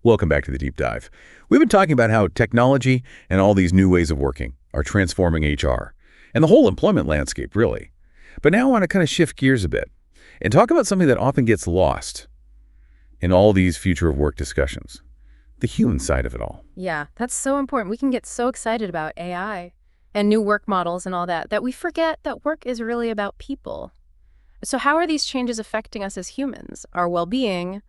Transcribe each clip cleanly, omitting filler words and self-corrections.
Welcome back to the Deep Dive. We've been talking about how technology and all these new ways of working are transforming HR and the whole employment landscape, really. But now I want to kind of shift gears a bit and talk about something that often gets lost in all these future of work discussions, the human side of it all. Yeah, that's so important. We can get so excited about AI and new work models and all that, that we forget that work is really about people. So how are these changes affecting us as humans, our well-being,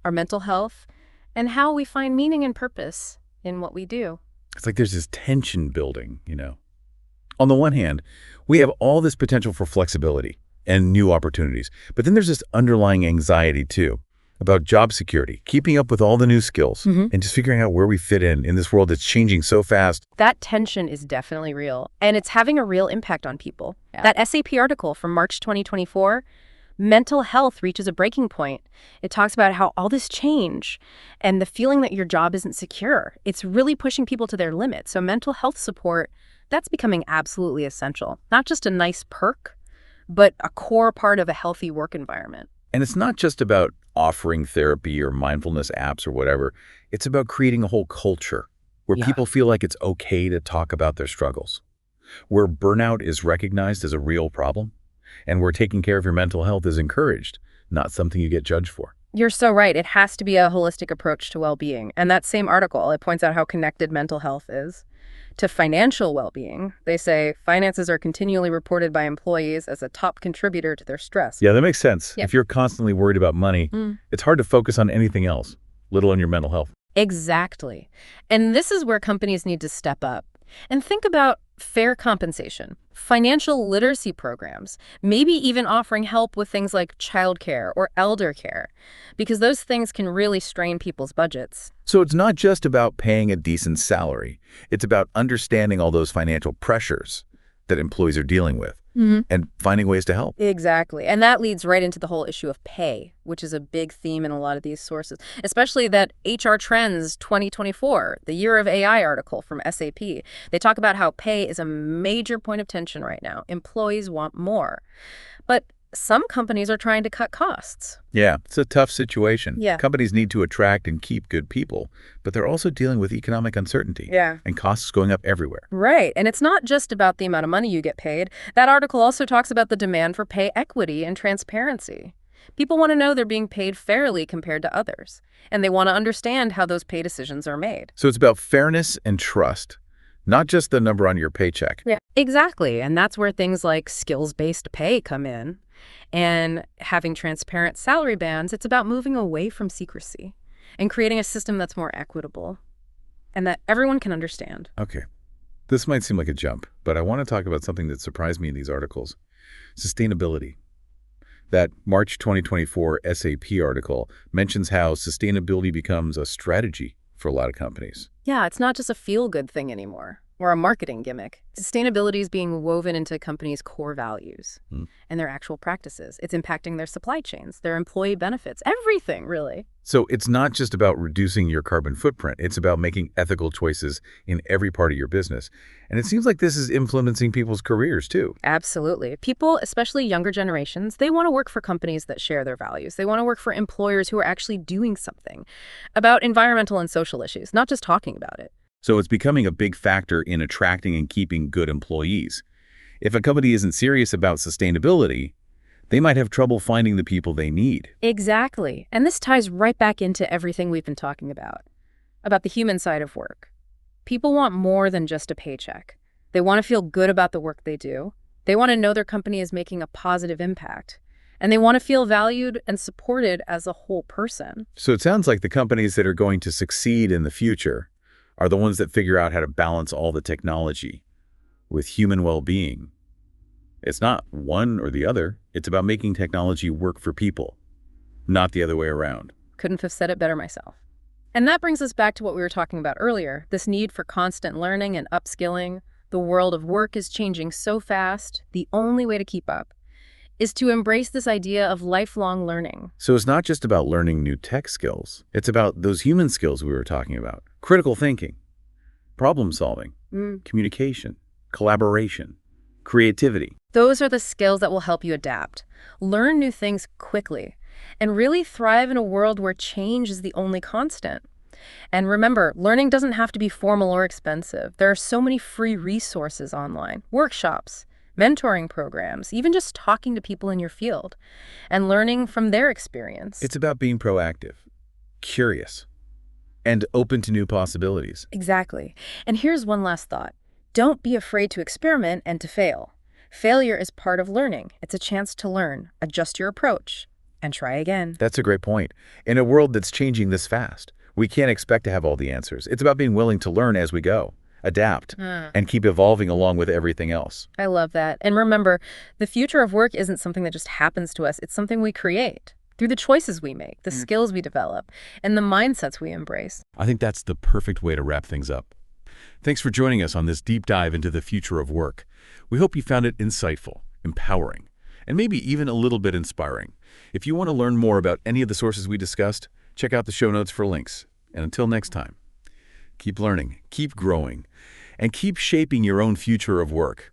our mental health, and how we find meaning and purpose in what we do? It's like there's this tension building, On the one hand, we have all this potential for flexibility and new opportunities, but then there's this underlying anxiety too about job security, keeping up with all the new skills, and just figuring out where we fit in this world that's changing so fast. That tension is definitely real, and it's having a real impact on people. Yeah. That SAP article from March 2024, mental health reaches a breaking point. It talks about how all this change and the feeling that your job isn't secure, it's really pushing people to their limit. So mental health support, that's becoming absolutely essential. Not just a nice perk, but a core part of a healthy work environment. And it's not just about offering therapy or mindfulness apps or whatever. It's about creating a whole culture where people feel like it's okay to talk about their struggles, where burnout is recognized as a real problem, and where taking care of your mental health is encouraged, not something you get judged for. You're so right. It has to be a holistic approach to well-being. And that same article, it points out how connected mental health is to financial well-being. They say finances are continually reported by employees as a top contributor to their stress. Yeah, that makes sense. If you're constantly worried about money, it's hard to focus on anything else, let alone your mental health. Exactly. And this is where companies need to step up and think about fair compensation, financial literacy programs, maybe even offering help with things like childcare or elder care, because those things can really strain people's budgets. So it's not just about paying a decent salary. It's about understanding all those financial pressures that employees are dealing with and finding ways to help. Exactly. And that leads right into the whole issue of pay, which is a big theme in a lot of these sources, especially that HR Trends 2024, the Year of AI article from SAP. They talk about how pay is a major point of tension right now. Employees want more. But some companies are trying to cut costs. Yeah, it's a tough situation. Yeah. Companies need to attract and keep good people, but they're also dealing with economic uncertainty and costs going up everywhere. Right. And it's not just about the amount of money you get paid. That article also talks about the demand for pay equity and transparency. People want to know they're being paid fairly compared to others, and they want to understand how those pay decisions are made. So it's about fairness and trust, not just the number on your paycheck. Yeah, exactly. And that's where things like skills-based pay come in. And having transparent salary bands, it's about moving away from secrecy and creating a system that's more equitable and that everyone can understand. Okay. This might seem like a jump, but I want to talk about something that surprised me in these articles. Sustainability. That March 2024 SAP article mentions how sustainability becomes a strategy for a lot of companies. Yeah, it's not just a feel-good thing anymore or a marketing gimmick. Sustainability is being woven into companies' core values and their actual practices. It's impacting their supply chains, their employee benefits, everything, really. So it's not just about reducing your carbon footprint. It's about making ethical choices in every part of your business. And it seems like this is influencing people's careers, too. Absolutely. People, especially younger generations, they want to work for companies that share their values. They want to work for employers who are actually doing something about environmental and social issues, not just talking about it. So it's becoming a big factor in attracting and keeping good employees. If a company isn't serious about sustainability, they might have trouble finding the people they need. Exactly. And this ties right back into everything we've been talking about the human side of work. People want more than just a paycheck. They want to feel good about the work they do. They want to know their company is making a positive impact. And they want to feel valued and supported as a whole person. So it sounds like the companies that are going to succeed in the future are the ones that figure out how to balance all the technology with human well-being. It's not one or the other. It's about making technology work for people, not the other way around. Couldn't have said it better myself. And that brings us back to what we were talking about earlier, this need for constant learning and upskilling. The world of work is changing so fast. The only way to keep up is to embrace this idea of lifelong learning. So it's not just about learning new tech skills. It's about those human skills we were talking about. Critical thinking, problem solving, communication, collaboration, creativity. Those are the skills that will help you adapt, learn new things quickly, and really thrive in a world where change is the only constant. And remember, learning doesn't have to be formal or expensive. There are so many free resources online, workshops, mentoring programs, even just talking to people in your field and learning from their experience. It's about being proactive, curious, and open to new possibilities. Exactly. And here's one last thought. Don't be afraid to experiment and to fail. Failure is part of learning. It's a chance to learn, adjust your approach, and try again. That's a great point. In a world that's changing this fast, we can't expect to have all the answers. It's about being willing to learn as we go, adapt, and keep evolving along with everything else. I love that. And remember, the future of work isn't something that just happens to us. It's something we create through the choices we make, the skills we develop, and the mindsets we embrace. I think that's the perfect way to wrap things up. Thanks for joining us on this deep dive into the future of work. We hope you found it insightful, empowering, and maybe even a little bit inspiring. If you want to learn more about any of the sources we discussed, check out the show notes for links. And until next time, keep learning, keep growing, and keep shaping your own future of work.